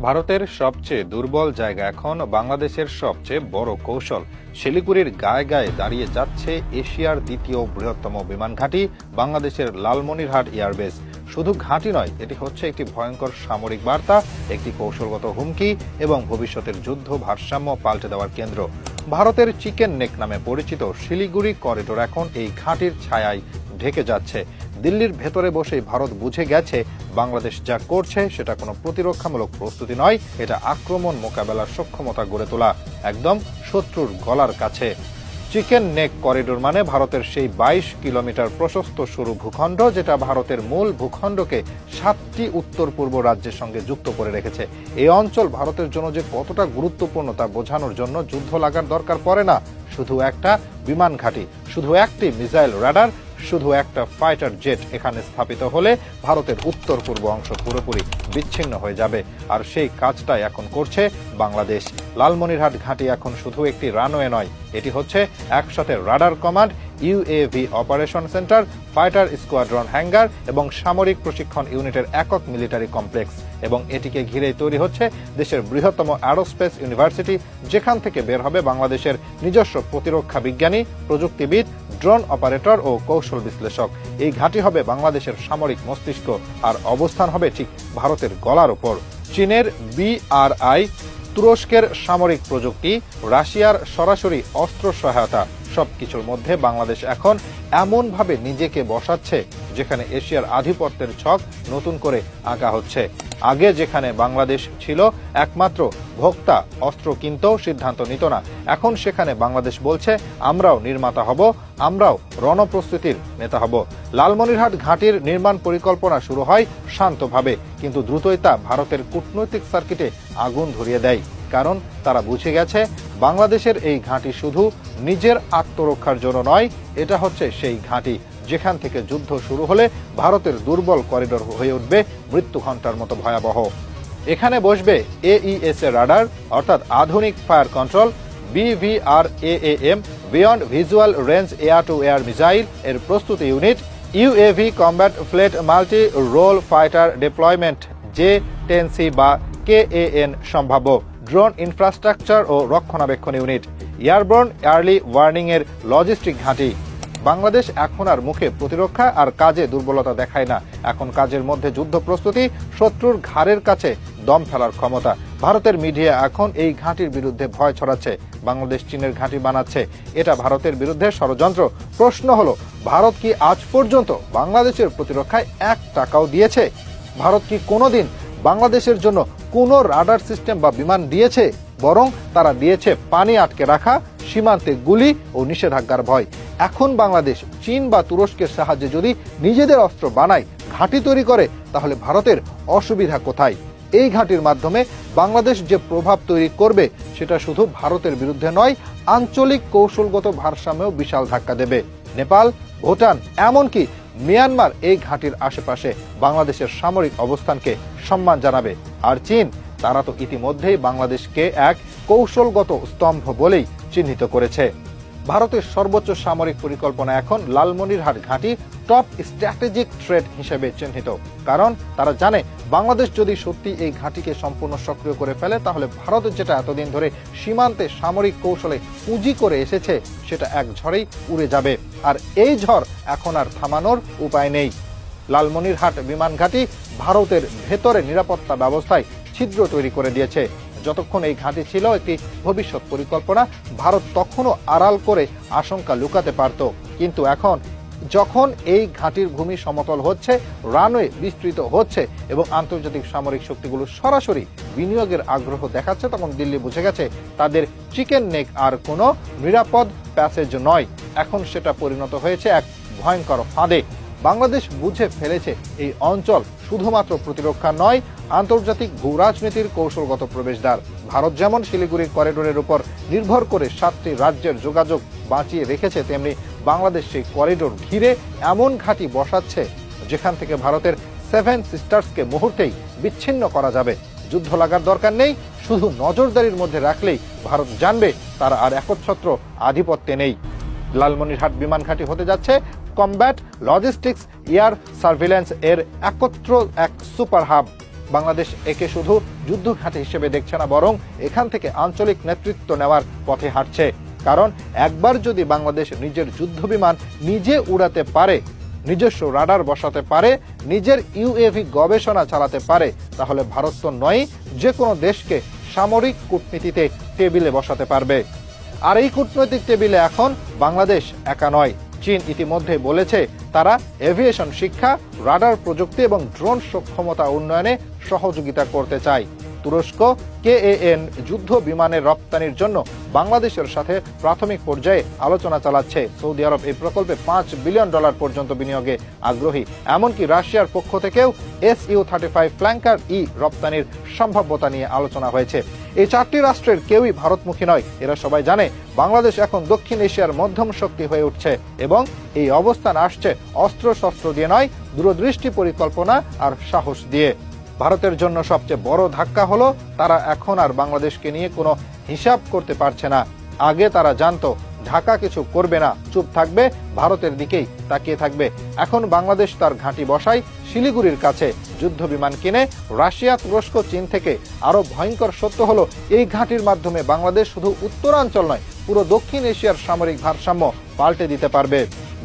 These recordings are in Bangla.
ভারতের সবচেয়ে দুর্বল জায়গা এখন বাংলাদেশের সবচেয়ে বড় কৌশল। শিলিগুড়ির গায়ে গায়ে দাঁড়িয়ে যাচ্ছে এশিয়ার দ্বিতীয় বৃহত্তম বিমান ঘাঁটি বাংলাদেশের লালমনিরহাট এয়ারবেস। শুধু ঘাঁটি নয়, এটি হচ্ছে একটি ভয়ঙ্কর সামরিক বার্তা, একটি কৌশলগত হুমকি এবং ভবিষ্যতের যুদ্ধ ভারসাম্য পাল্টে দেওয়ার কেন্দ্র। ভারতের চিকেন নেক নামে পরিচিত শিলিগুড়ি করিডোর এখন এই ঘাঁটির ছায়ায় ঢেকে যাচ্ছে। দিল্লির ভেতরে বসেই ভারত বুঝে গেছে বাংলাদেশ যা করছে সেটা কোনো প্রতিরক্ষামূলক প্রস্তুতি নয়, এটা আক্রমণ মোকাবেলার সক্ষমতা গড়ে তোলা, একদম শত্রুর গলার কাছে। চিকেন নেক করিডোর মানে ভারতের সেই ২২ কিলোমিটার প্রশস্ত সরু ভূখণ্ড, যেটা ভারতের মূল ভূখণ্ডকে ৭টি উত্তর পূর্ব রাজ্যের সঙ্গে যুক্ত করে রেখেছে। এই অঞ্চল ভারতের জন্য যে কতটা গুরুত্বপূর্ণ তা বোঝানোর জন্য যুদ্ধ লাগার দরকার পড়ে না। শুধু একটা বিমান ঘাঁটি, শুধু একটি মিসাইল রাডার, শুধু একটা ফাইটার জেট এখানে স্থাপিত হলে ভারতের উত্তর পূর্ব অংশ পুরোপুরি বিচ্ছিন্ন হয়ে যাবে। আর সেই কাজটাই এখন করছে বাংলাদেশ। লালমনিরহাট ঘাঁটি এখন শুধু একটি রানওয়ে নয়, এটি হচ্ছে একসাথে radar command, UAV operation centre, fighter squadron hanger এবং সামরিক প্রশিক্ষণ ইউনিটের একক মিলিটারি কমপ্লেক্স। এবং এটিকে ঘিরেই তৈরি হচ্ছে দেশের বৃহত্তম অ্যারোস্পেস ইউনিভার্সিটি, যেখান থেকে বের হবে বাংলাদেশের নিজস্ব প্রতিরক্ষা বিজ্ঞানী, প্রযুক্তিবিদ, ড্রোন অপারেটর ও কৌশল বিশ্লেষক। এই ঘাঁটি হবে বাংলাদেশের সামরিক মস্তিষ্ক, আর অবস্থান হবে ঠিক ভারতের গলার ওপর। চীনের বিআরআই, তুরস্কের সামরিক প্রযুক্তি, রাশিয়ার সরাসরি অস্ত্র সহায়তা, সবকিছুর মধ্যে বাংলাদেশ এখন এমনভাবে নিজেকে বসাচ্ছে যেখানে এশিয়ার আধিপত্যের ছক নতুন করে আঁকা হচ্ছে। আগে যেখানে বাংলাদেশ ছিল একমাত্র ভোক্তা, অস্ত্র কিনতেও সিদ্ধান্ত নিত না, এখন সেখানে বাংলাদেশ বলছে আমরাও নির্মাতা হব, আমরাও রণপ্রস্তুতির নেতা হব। লালমনিরহাট ঘাঁটির নির্মাণ পরিকল্পনা শুরু হয় শান্তভাবে, কিন্তু দ্রুতই তা ভারতের কূটনৈতিক সার্কিটে আগুন ধরিয়ে দেয়। কারণ তারা বুঝে গেছে বাংলাদেশের এই ঘাঁটি শুধু নিজের আত্মরক্ষার জন্য নয়, এটা হচ্ছে সেই ঘাঁটি যেখান থেকে যুদ্ধ শুরু হলে ভারতের দুর্বল করিডোর হয়ে উঠবে মৃত্যু ঘণ্টার মতো ভয়াবহ। এখানে বসবে এইএস এর রাডার, অর্থাৎ আধুনিক fire control, BVRAAM beyond visual range air to air missile এর প্রস্তুতি unit, UAV combat fleet multi role fighter deployment J-10C বা KAN সম্ভাব্য, ড্রোন ইনফ্রাস্ট্রাকচার ও রক্ষণাবেক্ষণ ইউনিট, এয়ারবোর্ন আর্লি ওয়ার্নিং এর লজিস্টিক ঘাঁটি। বাংলাদেশ এখন আর মুখে প্রতিরক্ষা আর কাজে দুর্বলতা দেখায় না, এখন কাজের মধ্যে যুদ্ধ প্রস্তুতি, শত্রুর ঘাড়ের কাছে দম ফেলার ক্ষমতা। ভারতের মিডিয়া এখন এই ঘাঁটির বিরুদ্ধে ভয় ছড়াচ্ছে, বাংলাদেশ চীনের ঘাঁটি বানাচ্ছে, এটা ভারতের বিরুদ্ধে ষড়যন্ত্র। প্রশ্ন হলো, ভারত কি আজ পর্যন্ত বাংলাদেশের প্রতিরক্ষায় ১ টাকাও দিয়েছে? ভারত কি কোনোদিন বাংলাদেশের জন্য কোনো রাডার সিস্টেম বা বিমান দিয়েছে? বরং তারা দিয়েছে পানি আটকে রাখা, সীমান্তে গুলি ও নিষেধাজ্ঞার ভয়। এখন বাংলাদেশ চীন বা তুরস্কের সাহায্যে যদি নিজেদের অস্ত্র বানায়, ঘাঁটি তৈরি করে, তাহলে ভারতের অসুবিধা কোথায়? এই ঘাঁটির মাধ্যমে বাংলাদেশ যে প্রভাব তৈরি করবে সেটা শুধু ভারতের বিরুদ্ধে নয়, আঞ্চলিক কৌশলগত ভারসাম্যেও বিশাল ধাক্কা দেবে। নেপাল, ভুটান, এমনকি মিয়ানমার এই ঘাঁটির আশেপাশে বাংলাদেশের সামরিক অবস্থানকে সম্মান জানাবে। আর চীন, তারা তো ইতিমধ্যেই বাংলাদেশকে এক কৌশলগত স্তম্ভ বলেই চিহ্নিত করেছে। ভারতের সর্বোচ্চ সামরিক পরিকল্পনা এখন লালমনিরহাট ঘাঁটি টপ স্ট্র্যাটেজিক থ্রেট হিসেবে চিহ্নিত, কারণ তারা জানে বাংলাদেশ যদি সত্যি এই ঘাঁটিকে সম্পূর্ণ সক্রিয় করে ফেলে, তাহলে ভারত যেটা এতদিন ধরে সীমান্তে সামরিক কৌশলে পুঁজি করে এসেছে সেটা এক ঝড়েই উড়ে যাবে। আর এই ঝড় এখন আর থামানোর উপায় নেই। লালমনিরহাট বিমান ঘাঁটি ভারতের ভেতরে নিরাপত্তা ব্যবস্থায় ছিদ্র তৈরি করে দিয়েছে। যতক্ষণ এই ঘাঁটি ছিল একটি ভবিষ্যৎ পরিকল্পনা, ভারত তখনও আড়াল করে আশঙ্কা লুকাতে পারত, কিন্তু এখন যখন এই ঘাঁটির ভূমি সমতল হচ্ছে, রানওয়ে বিস্তৃত হচ্ছে এবং আন্তর্জাতিক সামরিক শক্তিগুলো সরাসরি বিনিয়োগের আগ্রহ দেখাচ্ছে, তখন দিল্লি বুঝে গেছে তাদের চিকেন নেক আর কোনো নিরাপদ প্যাসেজ নয়, এখন সেটা পরিণত হয়েছে এক ভয়ঙ্কর ফাঁদে। বাংলাদেশ বুঝে ফেলেছে এই অঞ্চল শুধুমাত্র প্রতিরক্ষা নয়, আন্তর্জাতিক ভূ রাজনীতির কৌশলগত প্রবেশদ্বার। ভারত যেমন শিলিগুড়ির করিডোরের উপর নির্ভর করে 7টি রাজ্যের যোগাযোগ বাঁচিয়ে রেখেছে, তেমনি বাংলাদেশ সেই করিডোর ঘিরে এমন ঘাঁটি বসাচ্ছে যেখান থেকে ভারতের 7 সিস্টার্সকে মুহূর্তেই বিচ্ছিন্ন করা যাবে। যুদ্ধ লাগার দরকার নেই, শুধু নজরদারির মধ্যে রাখলেই ভারত জানবে তারা আর একচ্ছত্র আধিপত্যে নেই। লালমনিরহাট বিমান ঘাঁটি হতে যাচ্ছে কমব্যাট, লজিস্টিক্স, এয়ার সার্ভিল্যান্স এর একত্র এক সুপার হাব। বাংলাদেশ একে শুধু যুদ্ধ ঘাঁটি হিসেবে দেখছে না, বরং এখান থেকে আঞ্চলিক নেতৃত্ব নেওয়ার পথে হাঁটছে। কারণ একবার যদি বাংলাদেশ নিজের যুদ্ধ বিমান নিজে উড়াতে পারে, নিজস্ব রাডার বসাতে পারে, নিজের ইউএভি গবেষণা চালাতে পারে, তাহলে ভারত তো নয়, যে কোনো দেশকে সামরিক কূটনীতিতে টেবিলে বসাতে পারবে। আর এই কূটনৈতিক টেবিলে এখন বাংলাদেশ একা নয়। চীন ইতিমধ্যে বলেছে তারা এভিয়েশন শিক্ষা, রাডার প্রযুক্তি এবং ড্রোন সক্ষমতা উন্নয়নে সহযোগিতা করতে চায়। তুরস্ক KAN যুদ্ধ বিমানের রপ্তানির জন্য বাংলাদেশের সাথে প্রাথমিক পর্যায়ে আলোচনা চালাচ্ছে। সৌদি আরব এই প্রকল্পে $5 বিলিয়ন পর্যন্ত বিনিয়োগে আগ্রহী। এমনকি রাশিয়ার পক্ষ থেকেও Su-35 ফ্ল্যাঙ্কার রপ্তানির সম্ভাব্যতা নিয়ে আলোচনা হয়েছে। এই 4টি রাষ্ট্রের কেউই ভারতমুখী নয়। এরা সবাই জানে বাংলাদেশ এখন দক্ষিণ এশিয়ার মধ্যম শক্তি হয়ে উঠছে এবং এই অবস্থান আসছে অস্ত্রশস্ত্র দিয়ে নয়, দূরদৃষ্টি পরিকল্পনা আর সাহস দিয়ে। ভারতের জন্য সবচেয়ে বড় ধাক্কা হলো তারা এখন আর বাংলাদেশকে নিয়ে কোনো হিসাব করতে পারছে না। আগে তারা জানতো ঢাকা কিছু করবে না, চুপ থাকবে, ভারতের দিকেই তাকিয়ে থাকবে। এখন বাংলাদেশ তার ঘাঁটি বসায় শিলিগুড়ির কাছে, যুদ্ধ বিমান কিনে রাশিয়া, তুরস্ক, চীন থেকে। আরো ভয়ঙ্কর সত্য হলো এই ঘাঁটির মাধ্যমে বাংলাদেশ শুধু উত্তরাঞ্চল নয়, পুরো দক্ষিণ এশিয়ার সামরিক ভারসাম্য পাল্টে দিতে পারবে।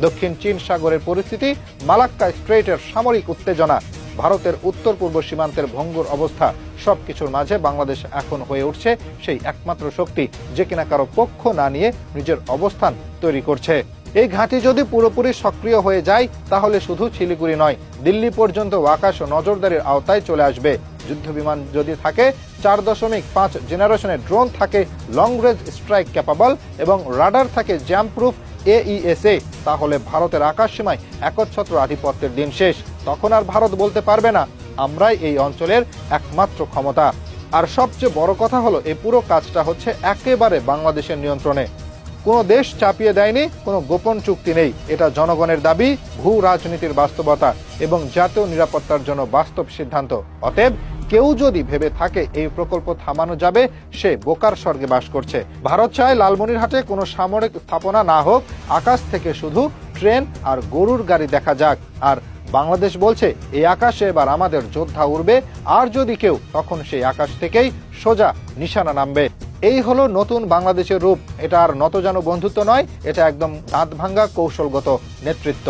দক্ষিণ চীন সাগরের পরিস্থিতি, মালাক্কা স্ট্রেইটের সামরিক উত্তেজনা, ভারতের উত্তর পূর্ব সীমান্তের ভঙ্গুর অবস্থা, সবকিছুর মাঝে বাংলাদেশ এখন হয়ে উঠছে সেই একমাত্র শক্তি যে কিনা কারো পক্ষ না নিয়ে নিজের অবস্থান তৈরি করছে। এই ঘাঁটি যদি পুরোপুরি সক্রিয় হয়ে যায় তাহলে শুধু শিলিগুড়ি নয়, দিল্লি পর্যন্ত আকাশ ও নজরদারির আওতায় চলে আসবে। যুদ্ধ বিমান যদি থাকে, 4.5 জেনারেশনের ড্রোন থাকে লং রেঞ্জ স্ট্রাইক ক্যাপাবল এবং রাডার থাকে জ্যাম প্রুফ AESA, তাহলে ভারতের আকাশ সীমায় একচ্ছত্র আধিপত্যের দিন শেষ। তখন আর ভারত বলতে পারবে না আমরাই এই অঞ্চলের একমাত্র ক্ষমতা। আর সবচেয়ে বড় কথা হলো এই পুরো কাজটা হচ্ছে একেবারে বাংলাদেশের নিয়ন্ত্রণে। কোনো দেশ চাপিয়ে দেয়নি, কোনো গোপন চুক্তি নেই। এটা জনগণের দাবি, ভূ রাজনীতির বাস্তবতা এবং জাতীয় নিরাপত্তার জন্য বাস্তব সিদ্ধান্ত। অতএব কেউ যদি ভেবে থাকে এই প্রকল্প থামানো যাবে, সে বোকার স্বর্গে বাস করছে। ভারত চায় লালমনিরহাটে কোনো সামরিক স্থাপনা না হোক, আকাশ থেকে শুধু ট্রেন আর গরুর গাড়ি দেখা যাক। আর বাংলাদেশ বলছে এই আকাশে এবার আমাদের যোদ্ধা উড়বে, আর যদি কেউ, তখন সেই আকাশ থেকেই সোজা নিশানা নামবে। এই হলো নতুন বাংলাদেশের রূপ। এটা আর নতজানু বন্ধুত্ব নয়, এটা একদম দাঁত ভাঙ্গা কৌশলগত নেতৃত্ব।